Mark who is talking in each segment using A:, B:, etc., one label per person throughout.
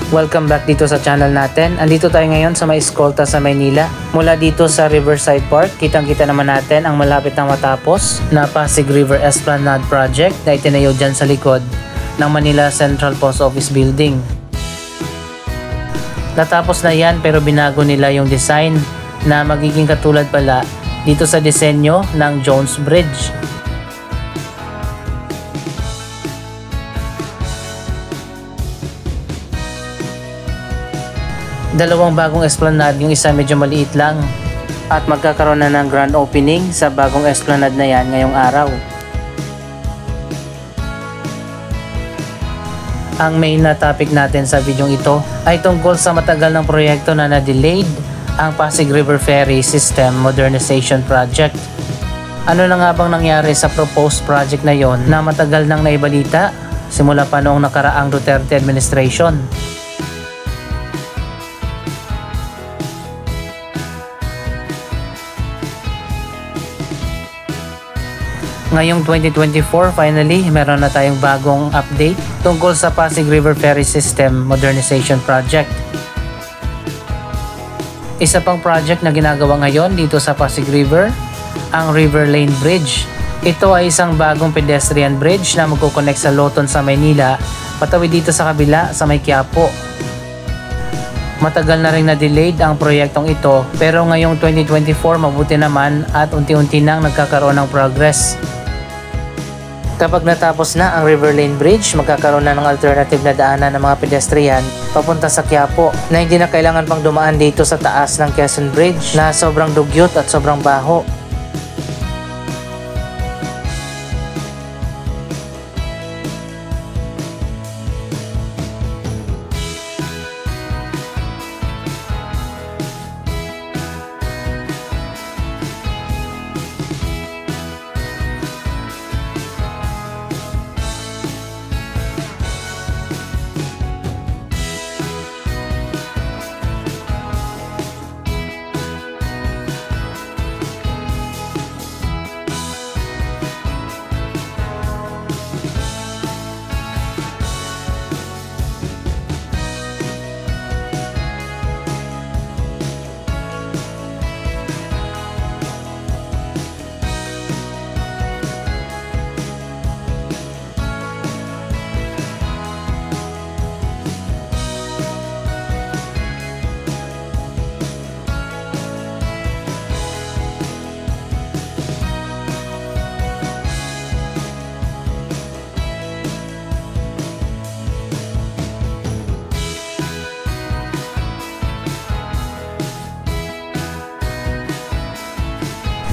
A: Welcome back dito sa channel natin. Andito tayo ngayon sa May Escolta sa Maynila. Mula dito sa Riverside Park, kitang-kita naman natin ang malapit na matapos na Pasig River Esplanade Project na itinayo dyan sa likod ng Manila Central Post Office Building. Natapos na yan pero binago nila yung design na magiging katulad pala dito sa disenyo ng Jones Bridge. Dalawang bagong esplanade, yung isa medyo maliit lang, at magkakaroon na ng grand opening sa bagong esplanade na yan ngayong araw. Ang main na topic natin sa video ito ay tungkol sa matagal ng proyekto na na-delayed, ang Pasig River Ferry System Modernization Project. Ano na nga bang nangyari sa proposed project na yon na matagal nang naibalita simula pa noong nakaraang Duterte administration? Ngayong 2024, finally, meron na tayong bagong update tungkol sa Pasig River Ferry System Modernization Project. Isa pang project na ginagawa ngayon dito sa Pasig River, ang River Lane Bridge. Ito ay isang bagong pedestrian bridge na magkukonect sa Loton sa Maynila, patawid dito sa kabila sa May Quiapo. Matagal na rin na-delayed ang proyektong ito, pero ngayong 2024 mabuti naman at unti-unti nang nagkakaroon ng progress. Kapag natapos na ang River Lane Bridge, magkakaroon na ng alternative na daanan ng mga pedestrian papunta sa Quiapo na hindi na kailangan pang dumaan dito sa taas ng Quezon Bridge na sobrang dugyot at sobrang baho.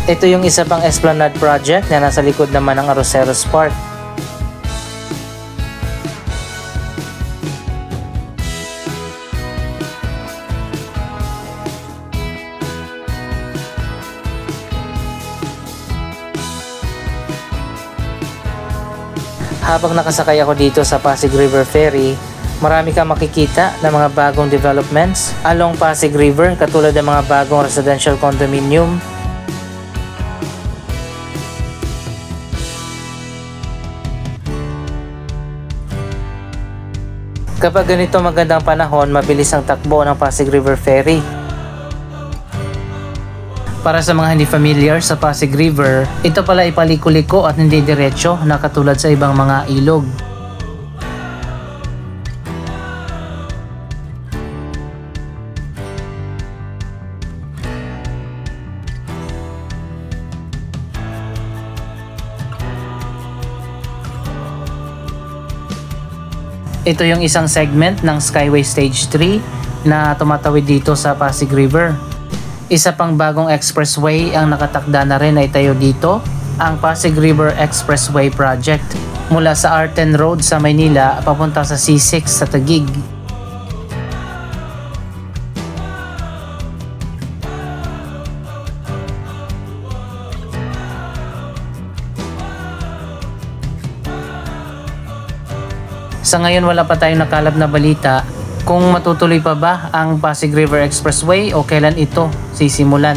A: Ito yung isa pang Esplanade project na nasa likod naman ng Arroceros Park. Habang nakasakay ako dito sa Pasig River Ferry, marami kang makikita na mga bagong developments along Pasig River, katulad ng mga bagong residential condominium, kapag ganito magandang panahon, mabilis ang takbo ng Pasig River Ferry. Para sa mga hindi familiar sa Pasig River, ito pala ay paliko-liko at hindi diretso na katulad sa ibang mga ilog. Ito yung isang segment ng Skyway Stage 3 na tumatawid dito sa Pasig River. Isa pang bagong expressway ang nakatakda na rin na itayo dito, ang Pasig River Expressway Project, mula sa R10 Road sa Maynila papunta sa C6 sa Taguig. Sa ngayon wala pa tayong nakalap na balita kung matutuloy pa ba ang Pasig River Expressway o kailan ito sisimulan.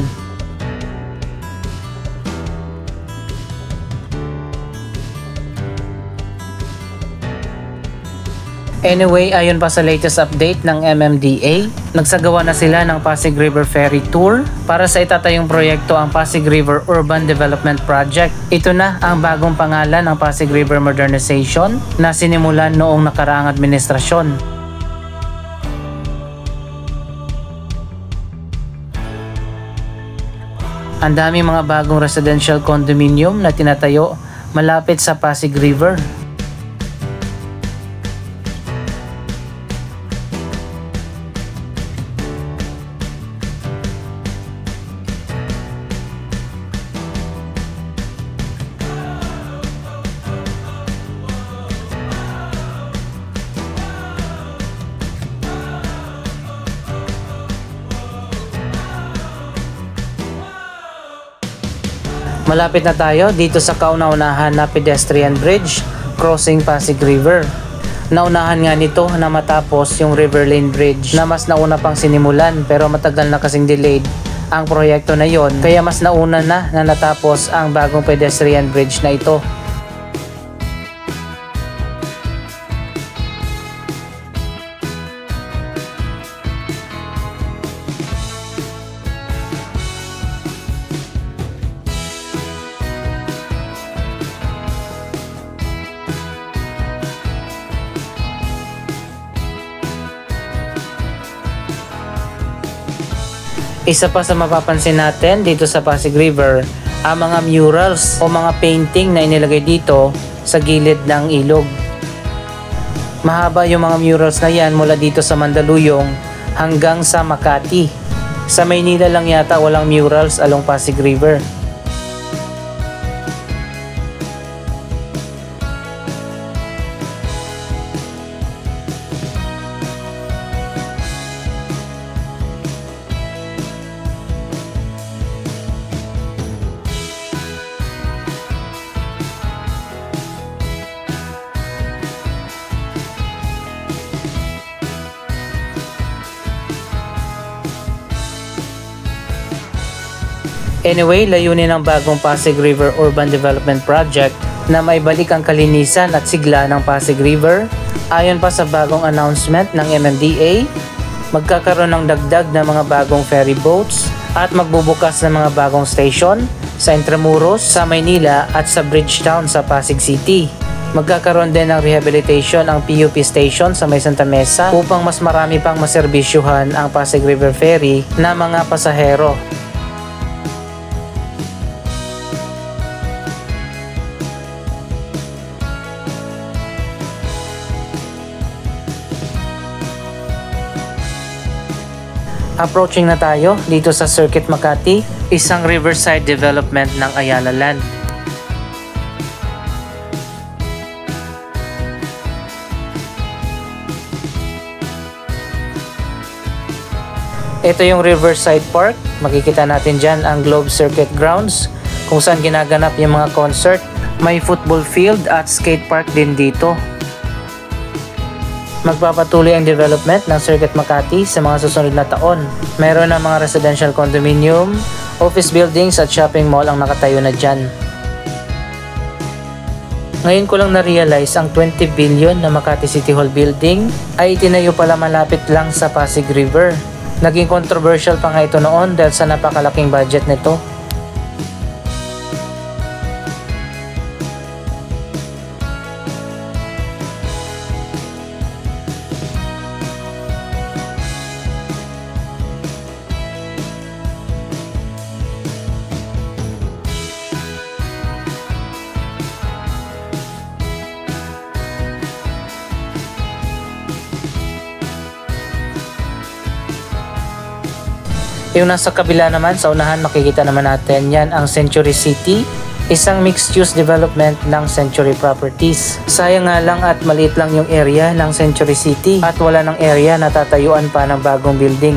A: Anyway, ayon pa sa latest update ng MMDA, nagsagawa na sila ng Pasig River Ferry Tour para sa itatayong proyekto ang Pasig River Urban Development Project. Ito na ang bagong pangalan ng Pasig River Modernization na sinimulan noong nakaraang administrasyon. Ang daming mga bagong residential condominium na tinatayo malapit sa Pasig River. Malapit na tayo dito sa kauna-unahan na pedestrian bridge crossing Pasig River. Naunahan nga nito na matapos yung River Lane Bridge na mas nauna pang sinimulan pero matagal na kasing delayed ang proyekto na yon, kaya mas nauna na natapos ang bagong pedestrian bridge na ito. Isa pa sa mapapansin natin dito sa Pasig River, ang mga murals o mga painting na inilagay dito sa gilid ng ilog. Mahaba yung mga murals na yan mula dito sa Mandaluyong hanggang sa Makati. Sa Maynila lang yata walang murals along Pasig River. Anyway, layunin ng bagong Pasig River Urban Development Project na maibalik ang kalinisan at sigla ng Pasig River. Ayon pa sa bagong announcement ng MMDA, magkakaroon ng dagdag na mga bagong ferry boats at magbubukas ng mga bagong station sa Intramuros, sa Maynila at sa Bridgetown sa Pasig City. Magkakaroon din ng rehabilitation ang PUP station sa May Santa Mesa upang mas marami pang maserbisyuhan ang Pasig River Ferry na mga pasahero. Approaching na tayo dito sa Circuit Makati, isang riverside development ng Ayala Land. Ito yung Riverside Park. Makikita natin dyan ang Globe Circuit Grounds kung saan ginaganap yung mga concert. May football field at skate park din dito. Magpapatuloy ang development ng Circuit Makati sa mga susunod na taon. Meron na mga residential condominium, office buildings at shopping mall ang nakatayo na dyan. Ngayon ko lang na-realize ang 20 billion na Makati City Hall building ay itinayo pala malapit lang sa Pasig River. Naging controversial pa nga ito noon dahil sa napakalaking budget nito. Yung nasa kabila naman, sa unahan makikita naman natin, yan ang Century City, isang mixed-use development ng Century Properties. Sayang nga lang at maliit lang yung area ng Century City at wala ng area na tatayuan pa ng bagong building.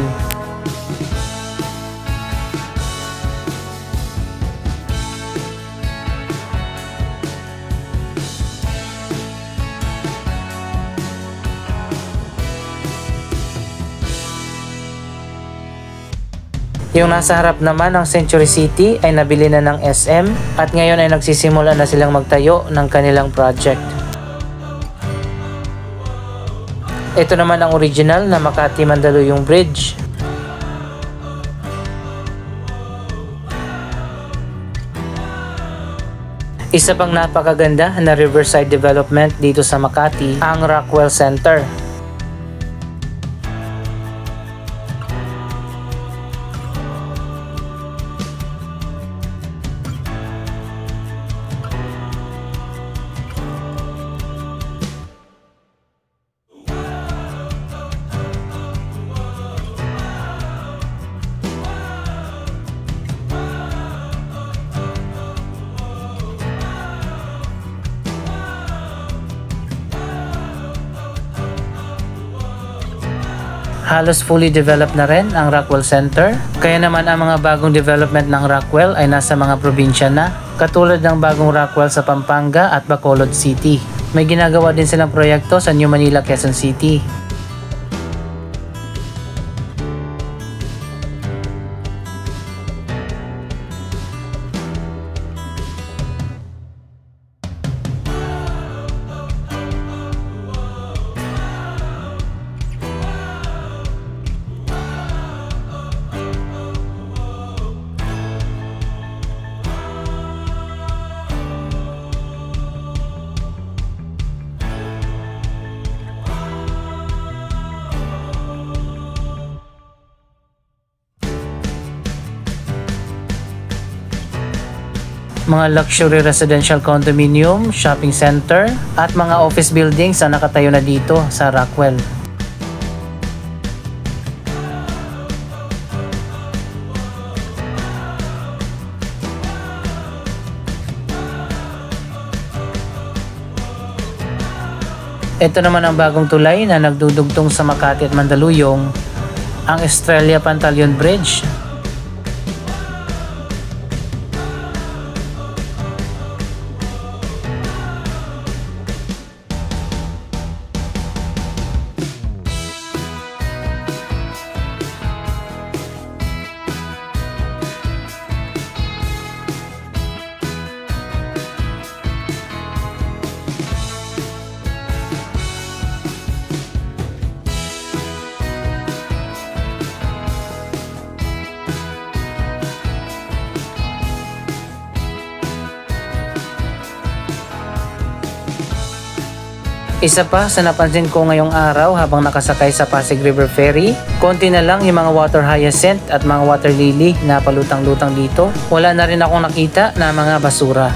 A: Yung nasa harap naman ng Century City ay nabili na ng SM at ngayon ay nagsisimula na silang magtayo ng kanilang project. Ito naman ang original na Makati-Mandaluyong Bridge. Isa pang napakaganda na riverside development dito sa Makati, ang Rockwell Center. Halos fully developed na rin ang Rockwell Center. Kaya naman ang mga bagong development ng Rockwell ay nasa mga probinsya na, katulad ng bagong Rockwell sa Pampanga at Bacolod City. May ginagawa din silang proyekto sa New Manila, Quezon City. Mga luxury residential condominium, shopping center, at mga office buildings ang nakatayo na dito sa Rockwell. Ito naman ang bagong tulay na nagdudugtong sa Makati at Mandaluyong, ang Estrella Pantaleon Bridge. Isa pa sa napansin ko ngayong araw habang nakasakay sa Pasig River Ferry, konti na lang yung mga water hyacinth at mga water lily na palutang-lutang dito. Wala na rin akong nakita na mga basura.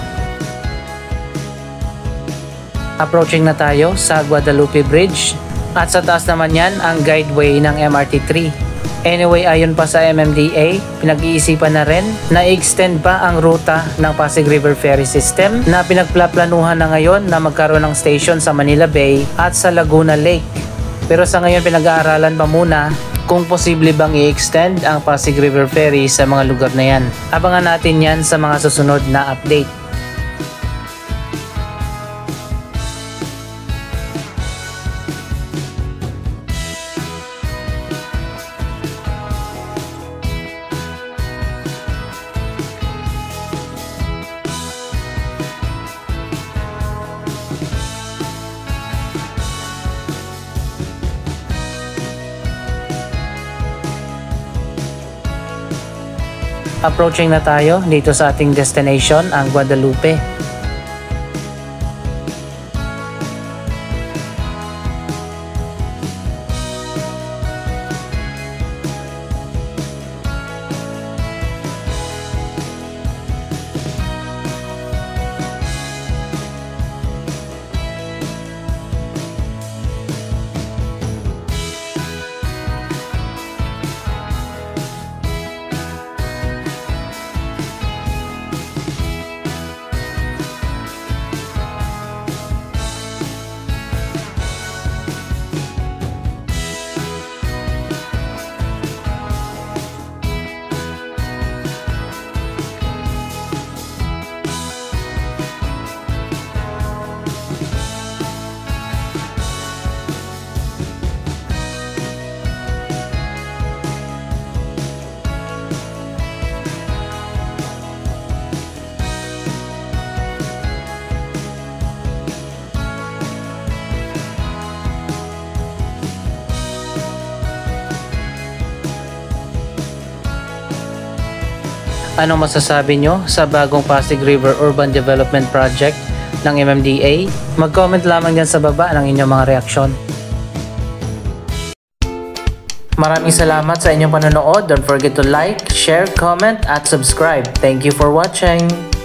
A: Approaching na tayo sa Guadalupe Bridge at sa taas naman yan ang guideway ng MRT3. Anyway, ayon pa sa MMDA, pinag-iisipan na rin na i-extend pa ang ruta ng Pasig River Ferry System na pinagplaplanuhan na ngayon na magkaroon ng station sa Manila Bay at sa Laguna Lake. Pero sa ngayon pinag-aaralan pa muna kung posible bang i-extend ang Pasig River Ferry sa mga lugar na yan. Abangan natin yan sa mga susunod na update. Approaching na tayo dito sa ating destination, ang Guadalupe. Ano masasabi nyo sa bagong Pasig River Urban Development Project ng MMDA? Mag-comment lamang dyan sa baba ng inyong mga reaksyon. Maraming salamat sa inyong panonood. Don't forget to like, share, comment, at subscribe. Thank you for watching!